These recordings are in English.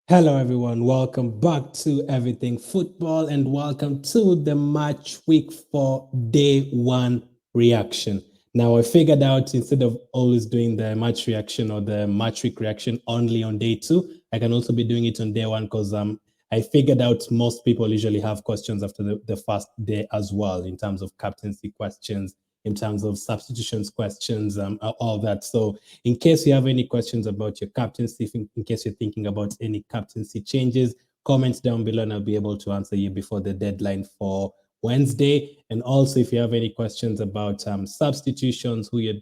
Hello, everyone. Welcome back to Everything Football and welcome to the match week 4 day 1 reaction. Now, I figured out instead of always doing the match reaction or the match week reaction only on day 2, I can also be doing it on day 1 because I figured out most people usually have questions after the first day as well in terms of captaincy questions, in terms of substitutions questions, all that. So in case you have any questions about your captaincy, in case you're thinking about any captaincy changes, comments down below and I'll be able to answer you before the deadline for Wednesday. And also, if you have any questions about substitutions, who you're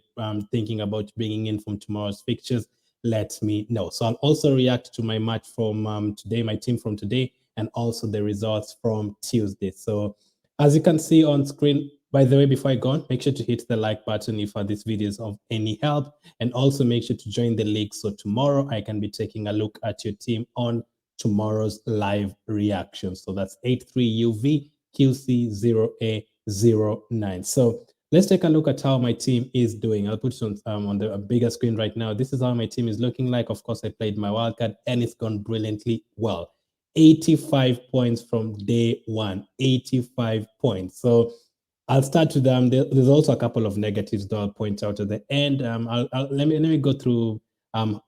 thinking about bringing in from tomorrow's fixtures, let me know. So I'll also react to my match from today, my team from today, and also the results from Tuesday. So as you can see on screen, by the way, before I go on, make sure to hit the like button if this video is of any help. And also make sure to join the league. So tomorrow I can be taking a look at your team on tomorrow's live reaction. So that's 83UV QC0A09. So let's take a look at how my team is doing. I'll put it on the bigger screen right now. This is how my team is looking like. Of course, I played my wildcard and it's gone brilliantly well. 85 points from day 1. 85 points. So I'll start with there's also a couple of negatives that I'll point out at the end. Let me go through how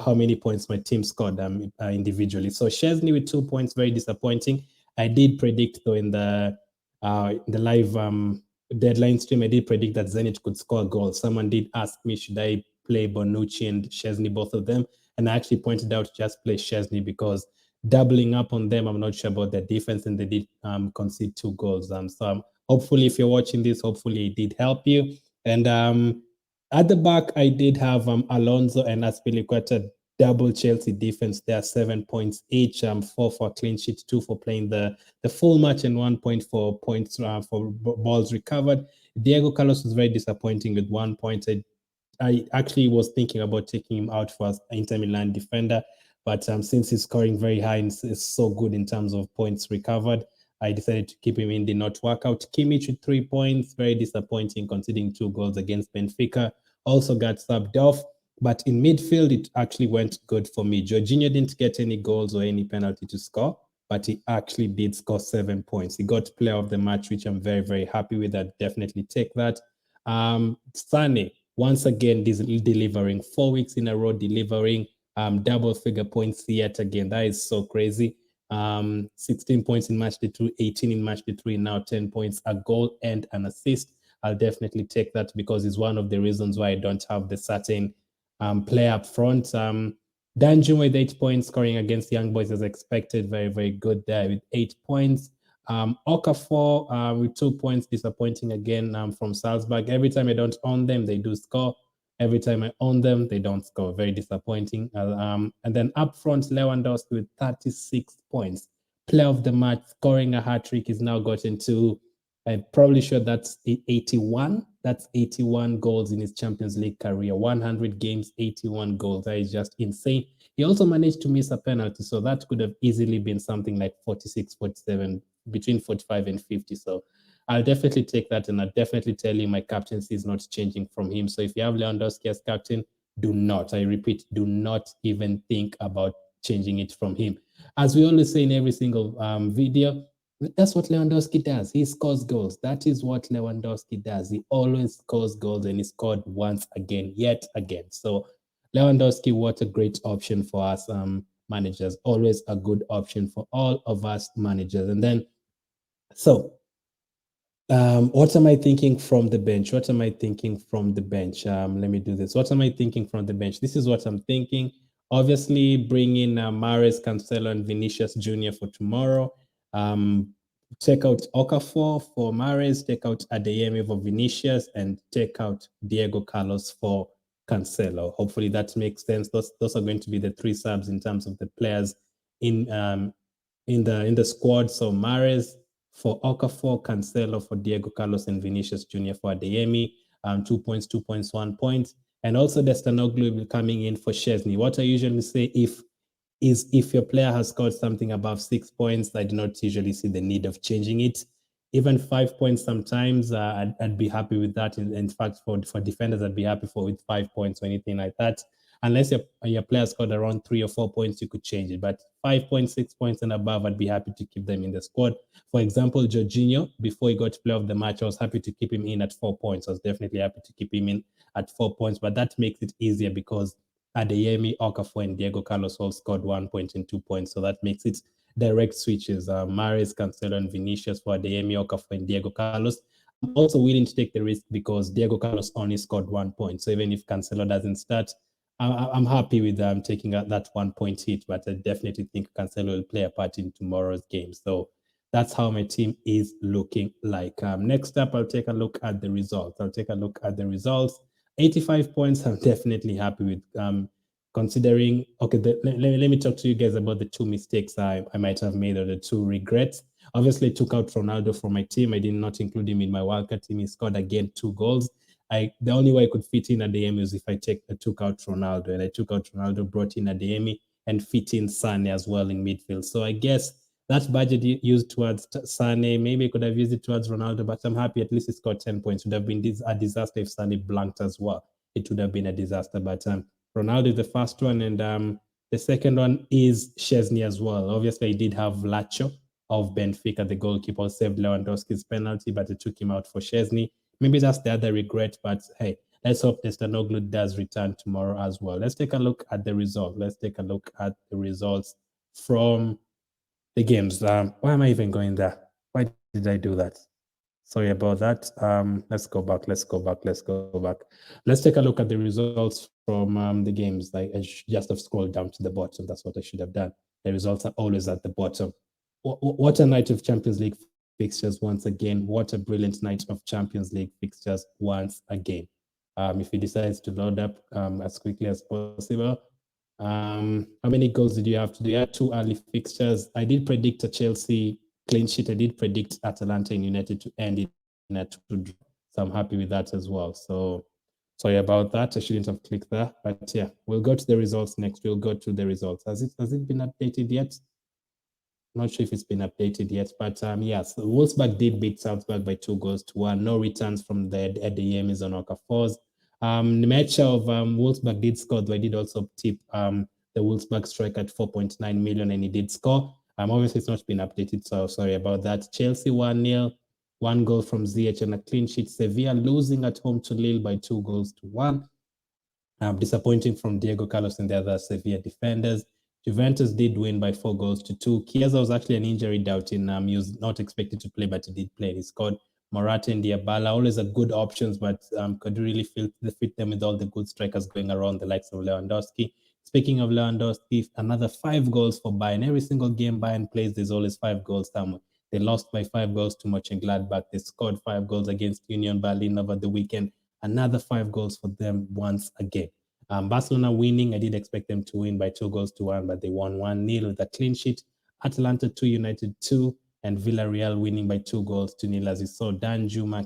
many points my team scored individually. So Szczesny with 2 points, very disappointing. I did predict though in the live deadline stream, I did predict that Zenit could score a goal. Someone did ask me, should I play Bonucci and Szczesny, both of them? And I actually pointed out just play Szczesny because doubling up on them, I'm not sure about their defense, and they did concede 2 goals. So hopefully, if you're watching this, hopefully it did help you. And at the back, I did have Alonso and Azpilicueta double Chelsea defense. They are 7 points each, 4 for clean sheet, 2 for playing the full match, and 1 point for points for balls recovered. Diego Carlos was very disappointing with 1 point. I actually was thinking about taking him out for Inter Milan defender, but since he's scoring very high and is so good in terms of points recovered, I decided to keep him in. Did not work out. Kimmich with 3 points, very disappointing, conceding 2 goals against Benfica. Also got subbed off, but in midfield, it actually went good for me. Jorginho didn't get any goals or any penalty to score, but he actually did score 7 points. He got player of the match, which I'm very, very happy with. I'd definitely take that. Sane, once again, delivering 4 weeks in a row, delivering double figure points yet again. That is so crazy. 16 points in match day 2, 18 in match day 3, now 10 points, a goal and an assist. I'll definitely take that because it's one of the reasons why I don't have the certain player up front. Danjuma with 8 points, scoring against Young Boys as expected. Very, very good there with 8 points. Okafor with 2 points, disappointing again from Salzburg. Every time I don't own them, they do score. Every time I own them, they don't score. Very disappointing. And then up front, Lewandowski with 36 points. Player of the match, scoring a hat-trick. He's now gotten to, I'm probably sure that's 81. That's 81 goals in his Champions League career. 100 games, 81 goals. That is just insane. He also managed to miss a penalty, so that could have easily been something like 46, 47, between 45 and 50. So I'll definitely take that, and I'll definitely tell you my captaincy is not changing from him. So if you have Lewandowski as captain, do not, I repeat, do not even think about changing it from him. As we always say in every single video, that's what Lewandowski does. He scores goals. That is what Lewandowski does. He always scores goals, and he scored once again, yet again. So Lewandowski, what a great option for us managers. Always a good option for all of us managers. And then, so what am I thinking from the bench? What am I thinking from the bench? Let me do this. What am I thinking from the bench? This is what I'm thinking. Obviously, bring in Mahrez, Cancelo, and Vinicius Jr. for tomorrow. Take out Okafor for Mahrez, take out Adeyemi for Vinicius, and take out Diego Carlos for Cancelo. Hopefully that makes sense. Those are going to be the 3 subs in terms of the players in the squad. So Mahrez for Okafor, Cancelo for Diego Carlos, and Vinicius Jr. for Adeyemi. 2 points, 2 points, 1 point. And also Destanoglu will be coming in for Szczesny. What I usually say if your player has scored something above 6 points, I do not usually see the need of changing it. Even 5 points sometimes, I'd be happy with that. In fact, for defenders, I'd be happy with 5 points or anything like that. unless your player scored around 3 or 4 points, you could change it. But 5 points, 6 points and above, I'd be happy to keep them in the squad. For example, Jorginho, before he got player of the match, I was happy to keep him in at 4 points. I was definitely happy to keep him in at 4 points, but that makes it easier because Adeyemi, Okafor, and Diego Carlos all scored 1 point and 2 points. So that makes it direct switches. Mahrez, Cancelo, and Vinicius for Adeyemi, Okafor, and Diego Carlos. I'm also willing to take the risk because Diego Carlos only scored 1 point. So even if Cancelo doesn't start, I'm happy with taking that 1 point hit, but I definitely think Cancelo will play a part in tomorrow's game. So that's how my team is looking like. Next up, I'll take a look at the results. 85 points, I'm definitely happy with. Considering, okay, let me talk to you guys about the 2 mistakes I might have made, or the 2 regrets. Obviously, I took out Ronaldo from my team. I did not include him in my wildcard team. He scored again 2 goals. The only way I could fit in Adeyemi is if I took out Ronaldo, and I took out Ronaldo, brought in Adeyemi, and fit in Sane as well in midfield. So I guess that budget used towards Sane, maybe I could have used it towards Ronaldo, but I'm happy at least he scored 10 points. It would have been a disaster if Sane blanked as well. It would have been a disaster, but Ronaldo is the first one, and the second one is Szczesny as well. Obviously, I did have Lacho of Benfica, the goalkeeper, saved Lewandowski's penalty, but I took him out for Szczesny. Maybe that's the other regret, but hey, let's hope Nestanoglu does return tomorrow as well. Let's take a look at the result. Let's take a look at the results from the games. Why am I even going there? Why did I do that? Sorry about that. Let's go back. Let's take a look at the results from the games. Like, I just have scrolled down to the bottom. That's what I should have done. The results are always at the bottom. What a night of Champions League fixtures once again. What a brilliant night of Champions League fixtures once again. If he decides to load up as quickly as possible. How many goals did you have to do? You had 2 early fixtures. I did predict a Chelsea clean sheet. I did predict Atalanta and United to end in a 2-2. So I'm happy with that as well. So sorry about that. I shouldn't have clicked there. But yeah, we'll go to the results next. We'll go to the results. Has it been updated yet? Not sure if it's been updated yet, but yes, Wolfsburg did beat Salzburg by 2-1. No returns from the Adeyemis on Okafors. The match of Wolfsburg did score, though I did also tip the Wolfsburg strike at 4.9 million, and he did score. Obviously, it's not been updated, so sorry about that. Chelsea 1-0, 1 goal from ZH and a clean sheet. Sevilla losing at home to Lille by 2-1. Disappointing from Diego Carlos and the other Sevilla defenders. Juventus did win by 4-2. Chiesa was actually an injury doubt in he was not expected to play, but he did play. He scored. Morata and Diabala, always a good options, but could really fit them with all the good strikers going around, the likes of Lewandowski. Speaking of Lewandowski, another 5 goals for Bayern. Every single game Bayern plays, there's always 5 goals somewhere. They lost by 5 goals to Mönchengladbach. They scored 5 goals against Union Berlin over the weekend. Another 5 goals for them once again. Barcelona winning. I did expect them to win by 2-1, but they won 1-0 with a clean sheet. Atalanta 2, United 2, and Villarreal winning by 2-0, as you saw. Dan Juma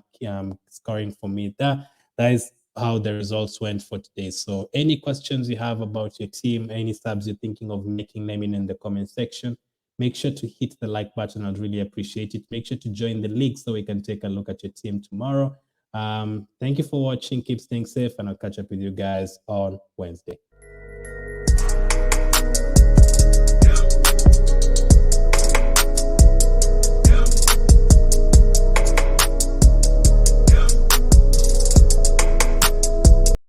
scoring for me. That is how the results went for today. So any questions you have about your team, any subs you're thinking of making, them in the comment section. Make sure to hit the like button. I'd really appreciate it. Make sure to join the league so we can take a look at your team tomorrow. Thank you for watching. Keep staying safe, and I'll catch up with you guys on Wednesday.